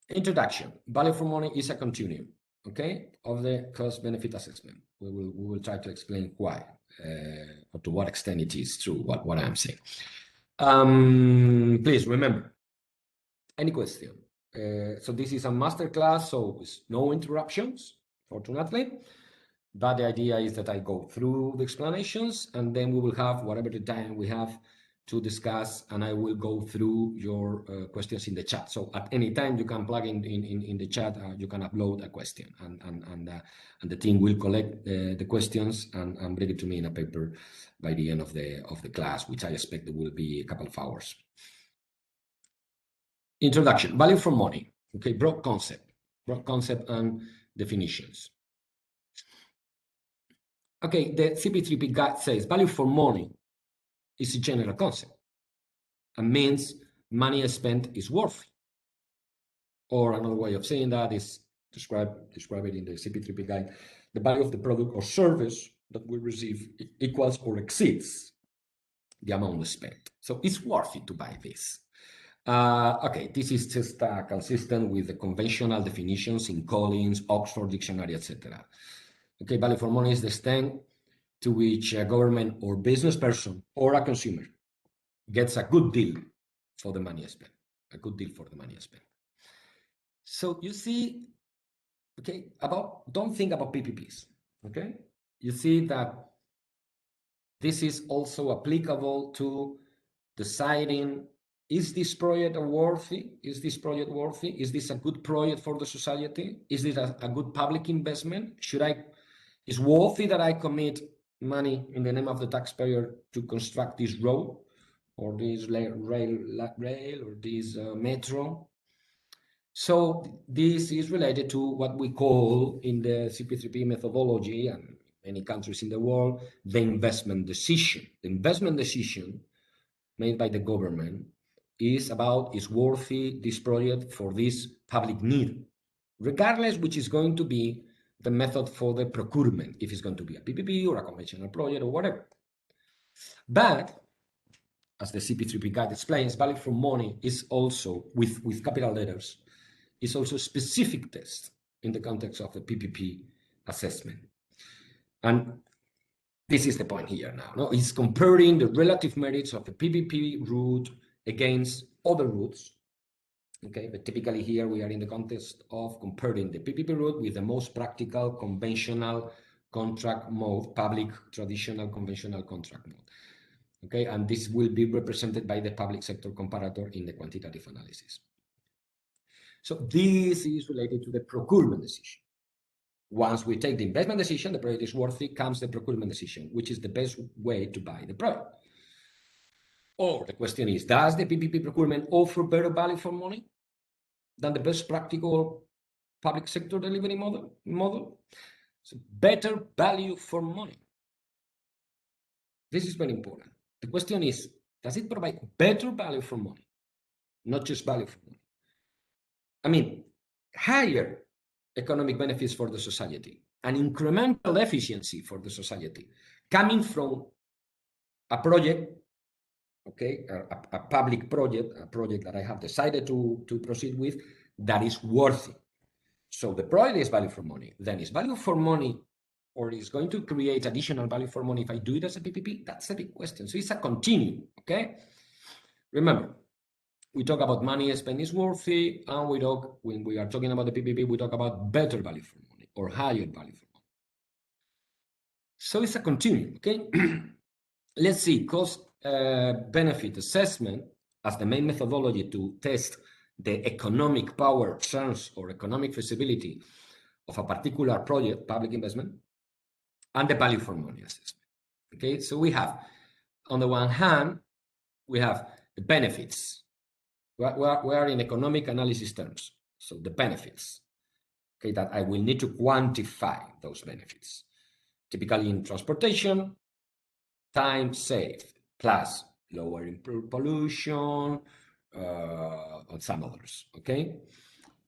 Introduction. Value for money is a continuum, okay, of the cost-benefit assessment. We will try to explain why, or to what extent it is true what I'm saying. Please remember, any question. So this is a masterclass, so it's no interruptions, fortunately. But the idea is that I go through the explanations, and then we will have whatever the time we have to discuss, and I will go through your questions in the chat. So at any time you can plug in the chat, you can upload a question, and the team will collect the questions and bring it to me in a paper by the end of the class, which I expect it will be a couple of hours. Introduction, value for money. Okay, broad concept and definitions. Okay, the CP3P guide says value for money is a general concept and means money spent is worth. Or another way of saying that is describe it in the CP3P guide. The value of the product or service that we receive equals or exceeds the amount spent. So it's worth it to buy this. Okay, this is just consistent with the conventional definitions in Collins, Oxford Dictionary, etc. Okay, value for money is the extent to which a government or business person or a consumer gets a good deal for the money spent. A good deal for the money spent. So you see, okay, don't think about PPPs, okay? You see that this is also applicable to deciding, is this project worthy? Is this project worthy? Is this a good project for the society? Is this a good public investment? Is worthy that I commit money in the name of the taxpayer to construct this road or this rail or this metro? So this is related to what we call in the CP3P methodology and many countries in the world, the investment decision. The investment decision made by the government is about, is worthy this project for this public need, regardless which is going to be the method for the procurement, if it's going to be a PPP or a conventional project or whatever. But as the CP3P guide explains, value for money is also, with capital letters, is also a specific test in the context of the PPP assessment. And this is the point here now. No? It's comparing the relative merits of the PPP route against other routes. Okay, but typically here we are in the context of comparing the PPP route with the most practical conventional contract mode, public traditional conventional contract mode. Okay, and this will be represented by the public sector comparator in the quantitative analysis. So this is related to the procurement decision. Once we take the investment decision, the project is worthy, comes the procurement decision, which is the best way to buy the project. Or the question is, does the PPP procurement offer better value for money than the best practical public sector delivery model? So better value for money. This is very important. The question is, does it provide better value for money? Not just value for money. I mean, higher economic benefits for the society, an incremental efficiency for the society coming from a project, okay, a public project, a project that I have decided to proceed with that is worthy. So the project is value for money. Then is value for money or is going to create additional value for money if I do it as a PPP? That's a big question. So it's a continuum, okay? Remember, we talk about money spent is worthy, and when we are talking about the PPP, we talk about better value for money or higher value for money. So it's a continuum, okay? Let's see, cost benefit assessment as the main methodology to test the economic power, chance, or economic feasibility of a particular project, public investment, and the value for money assessment. Okay, so we have, on the one hand, we have the benefits. We are in economic analysis terms. So the benefits, okay, that I will need to quantify those benefits. Typically in transportation, time saved, plus lower pollution, and some others, okay?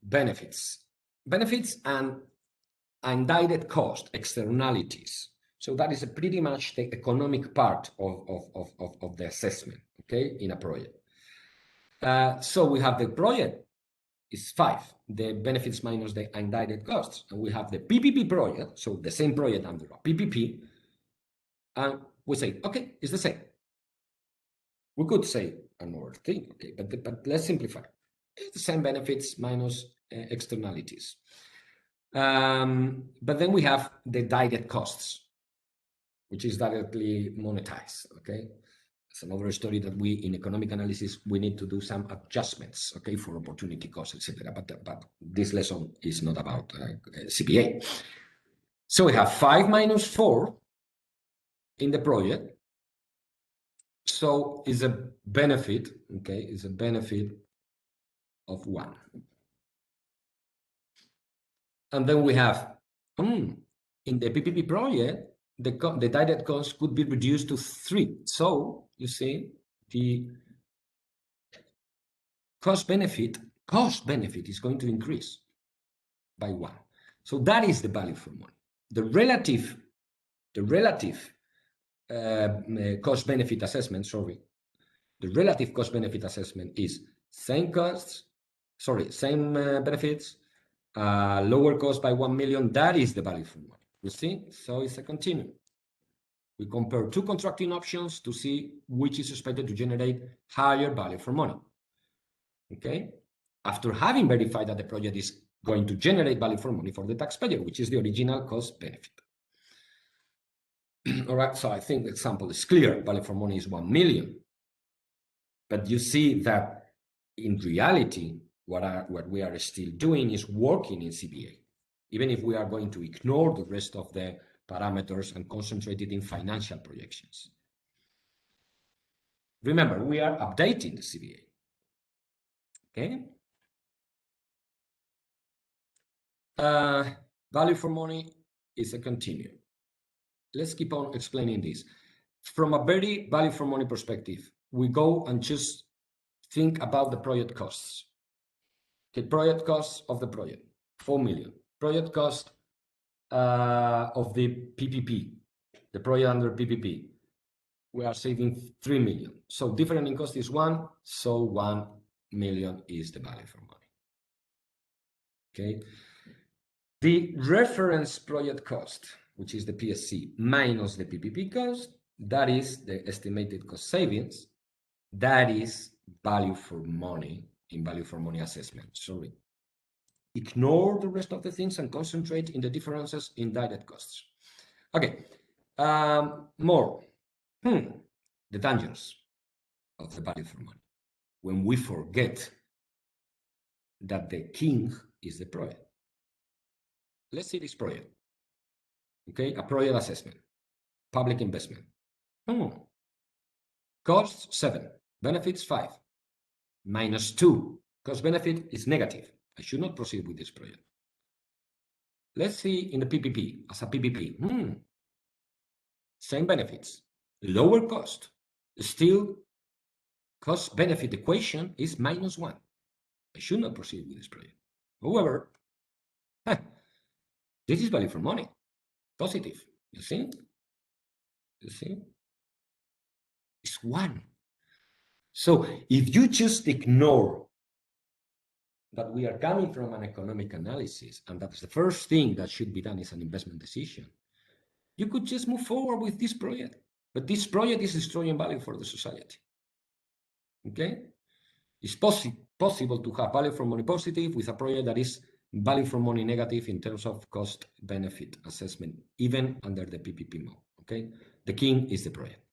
Benefits and indirect cost, externalities. So that is pretty much the economic part of the assessment, okay, in a project. So we have the project is 5, the benefits minus the indirect costs. And we have the PPP project, so the same project under a PPP, and we say, okay, it's the same. We could say another thing, okay, but let's simplify. It's the same benefits minus externalities. But then we have the direct costs, which is directly monetized, okay? It's another story that we, in economic analysis, we need to do some adjustments, okay, for opportunity costs, etc. But this lesson is not about CPA. So we have 5 minus 4 in the project. So is a benefit, okay, is a benefit of 1. And then we have, in the PPP project, the direct cost could be reduced to 3. So you see, the cost benefit is going to increase by 1. So that is the value for money. The relative cost benefit assessment, the relative cost benefit assessment is same costs, same benefits, lower cost by 1 million. That is the value for money. You see, so it's a continuum. We compare 2 contracting options to see which is expected to generate higher value for money. Okay, after having verified that the project is going to generate value for money for the taxpayer, which is the original cost benefit. All right, so I think the example is clear. Value for money is 1 million. But you see that in reality, what we are still doing is working in CBA, even if we are going to ignore the rest of the parameters and concentrate it in financial projections. Remember, we are updating the CBA. Okay. Value for money is a continuum. Let's keep on explaining this. From a very value for money perspective, we go and just think about the project costs. Okay, project costs of the project, 4 million. Project cost of the PPP, the project under PPP, we are saving 3 million. So difference in cost is 1, so 1 million is the value for money. Okay. The reference project cost, which is the PSC, minus the PPP cost, that is the estimated cost savings. That is value for money in value for money assessment. Sorry. Ignore the rest of the things and concentrate in the differences in direct costs. Okay. More. The dangers of the value for money. When we forget that the king is the project. Let's see this project. Okay, a project assessment, public investment. Costs 7, benefits 5, minus 2. Cost benefit is negative. I should not proceed with this project. Let's see in the PPP, as a PPP. Same benefits, lower cost. Still, cost benefit equation is minus 1. I should not proceed with this project. However, this is value for money. Positive. You see? You see? It's 1. So if you just ignore that we are coming from an economic analysis, and that's the first thing that should be done is an investment decision, you could just move forward with this project. But this project is destroying value for the society. Okay? It's possible to have value for money positive with a project that is value for money negative in terms of cost benefit assessment, even under the PPP mode. Okay? The king is the project.